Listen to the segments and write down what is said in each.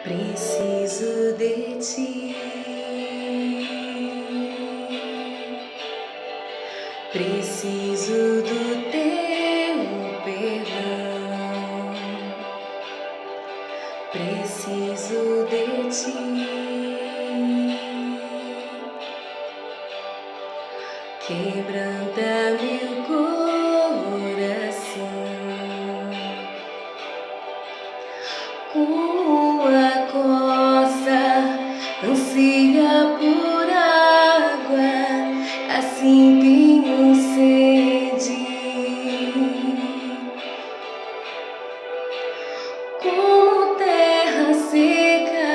Preciso de ti, preciso do teu perdão, preciso de ti. Quebranta meu coração, como a costa ansia por água, assim tenho sede. Como terra seca,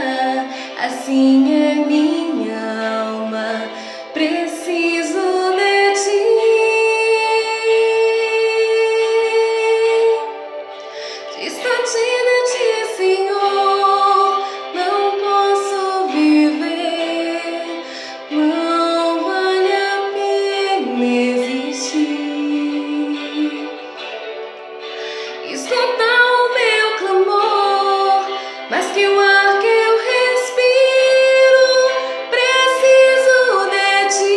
assim é minha alma, preciso de ti. Distante de ti, Senhor, não posso viver, não vale a pena existir. Escutar o meu clamor, mais que o ar que eu respiro, preciso de ti.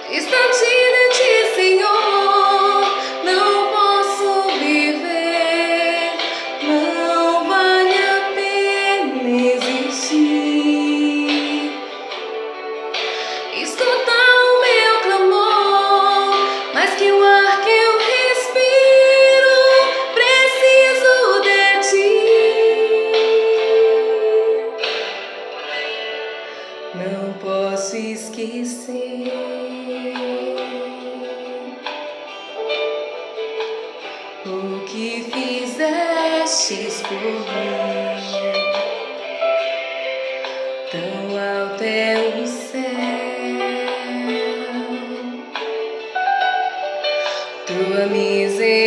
Distante de ti, Senhor, não posso viver, não vale a pena existir. Escutar o meu clamor, mais que o ar que eu respiro, preciso de ti. Não posso esquecer o que fizestes por mim. Tão alto é o céu, tua misericórdia